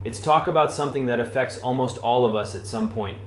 It's talk about something that affects almost all of us at some point.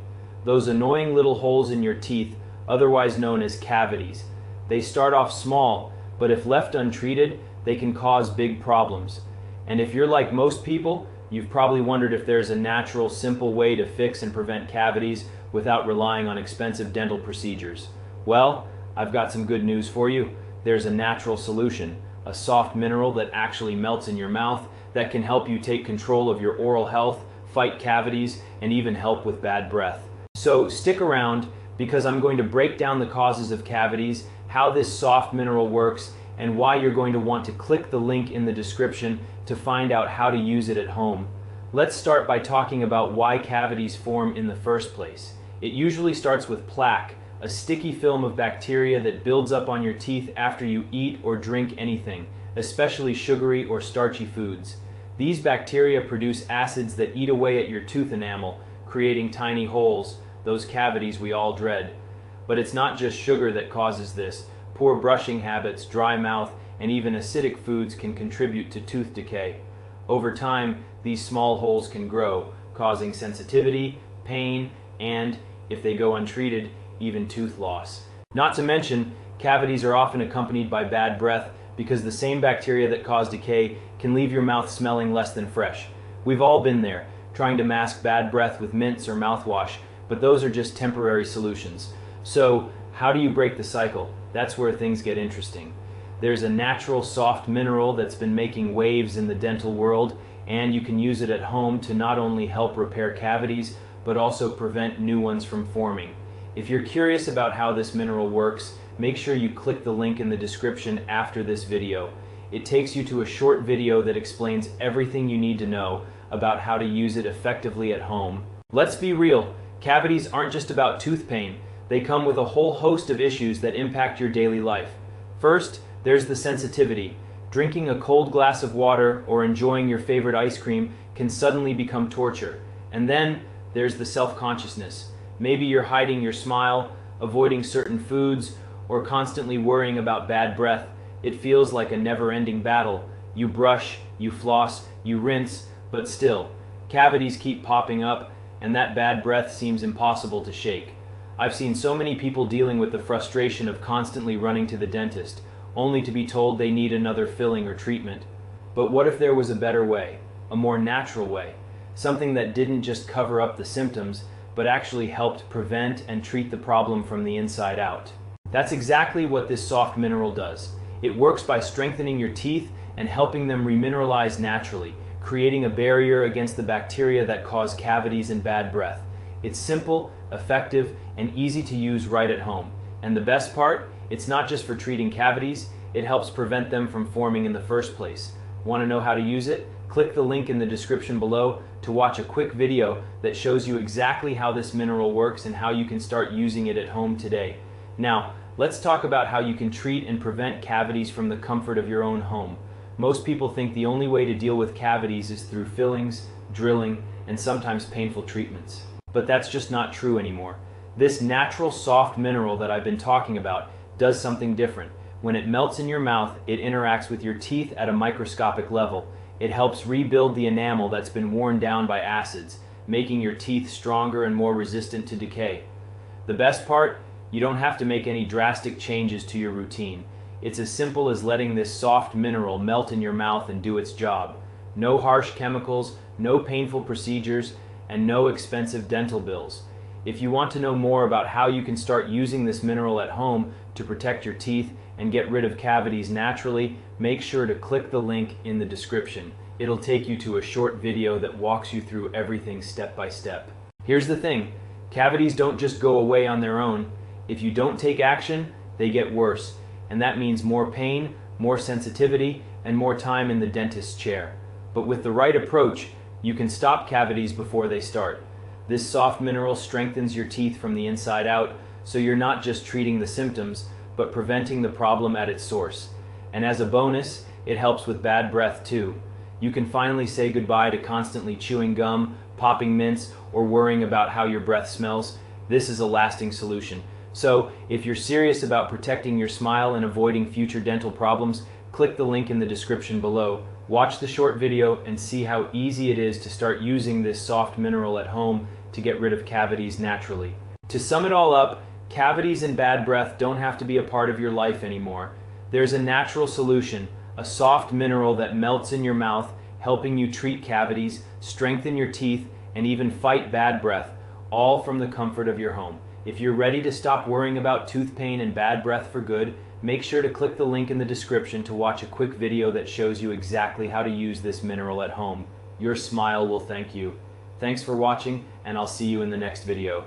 Those annoying little holes in your teeth, otherwise known as cavities. They start off small, but if left untreated, they can cause big problems. And if you're like most people, you've probably wondered if there's a natural, simple way to fix and prevent cavities without relying on expensive dental procedures. Well, I've got some good news for you. There's a natural solution, a soft mineral that actually melts in your mouth that can help you take control of your oral health, fight cavities, and even help with bad breath. So stick around because I'm going to break down the causes of cavities, how this soft mineral works, and why you're going to want to click the link in the description to find out how to use it at home. Let's start by talking about why cavities form in the first place. It usually starts with plaque, a sticky film of bacteria that builds up on your teeth after you eat or drink anything, especially sugary or starchy foods. These bacteria produce acids that eat away at your tooth enamel, creating tiny holes, those cavities we all dread. But it's not just sugar that causes this. Poor brushing habits, dry mouth, and even acidic foods can contribute to tooth decay. Over time, these small holes can grow, causing sensitivity, pain, and, if they go untreated, even tooth loss. Not to mention, cavities are often accompanied by bad breath because the same bacteria that cause decay can leave your mouth smelling less than fresh. We've all been there, trying to mask bad breath with mints or mouthwash, but those are just temporary solutions. So, how do you break the cycle? That's where things get interesting. There's a natural soft mineral that's been making waves in the dental world, and you can use it at home to not only help repair cavities, but also prevent new ones from forming. If you're curious about how this mineral works, make sure you click the link in the description after this video. It takes you to a short video that explains everything you need to know about how to use it effectively at home. Let's be real, cavities aren't just about tooth pain. They come with a whole host of issues that impact your daily life. First, there's the sensitivity. Drinking a cold glass of water or enjoying your favorite ice cream can suddenly become torture. And then there's the self-consciousness. Maybe you're hiding your smile, avoiding certain foods, or constantly worrying about bad breath. It feels like a never-ending battle. You brush, you floss, you rinse, but still, cavities keep popping up, and that bad breath seems impossible to shake. I've seen so many people dealing with the frustration of constantly running to the dentist, only to be told they need another filling or treatment. But what if there was a better way, a more natural way, something that didn't just cover up the symptoms, but actually helped prevent and treat the problem from the inside out? That's exactly what this soft mineral does. It works by strengthening your teeth and helping them remineralize naturally, creating a barrier against the bacteria that cause cavities and bad breath. It's simple, effective, and easy to use right at home. And the best part, it's not just for treating cavities, it helps prevent them from forming in the first place. Want to know how to use it? Click the link in the description below to watch a quick video that shows you exactly how this mineral works and how you can start using it at home today. Now, let's talk about how you can treat and prevent cavities from the comfort of your own home. Most people think the only way to deal with cavities is through fillings, drilling, and sometimes painful treatments. But that's just not true anymore. This natural soft mineral that I've been talking about does something different. When it melts in your mouth, it interacts with your teeth at a microscopic level. It helps rebuild the enamel that's been worn down by acids, making your teeth stronger and more resistant to decay. The best part? You don't have to make any drastic changes to your routine. It's as simple as letting this soft mineral melt in your mouth and do its job. No harsh chemicals, no painful procedures, and no expensive dental bills. If you want to know more about how you can start using this mineral at home to protect your teeth and get rid of cavities naturally, make sure to click the link in the description. It'll take you to a short video that walks you through everything step by step. Here's the thing, cavities don't just go away on their own. If you don't take action, they get worse, and that means more pain, more sensitivity, and more time in the dentist's chair. But with the right approach, you can stop cavities before they start. This soft mineral strengthens your teeth from the inside out, so you're not just treating the symptoms, but preventing the problem at its source. And as a bonus, it helps with bad breath too. You can finally say goodbye to constantly chewing gum, popping mints, or worrying about how your breath smells. This is a lasting solution. So, if you're serious about protecting your smile and avoiding future dental problems, click the link in the description below. Watch the short video and see how easy it is to start using this soft mineral at home to get rid of cavities naturally. To sum it all up, cavities and bad breath don't have to be a part of your life anymore. There's a natural solution, a soft mineral that melts in your mouth, helping you treat cavities, strengthen your teeth, and even fight bad breath, all from the comfort of your home. If you're ready to stop worrying about tooth pain and bad breath for good, make sure to click the link in the description to watch a quick video that shows you exactly how to use this mineral at home. Your smile will thank you. Thanks for watching, and I'll see you in the next video.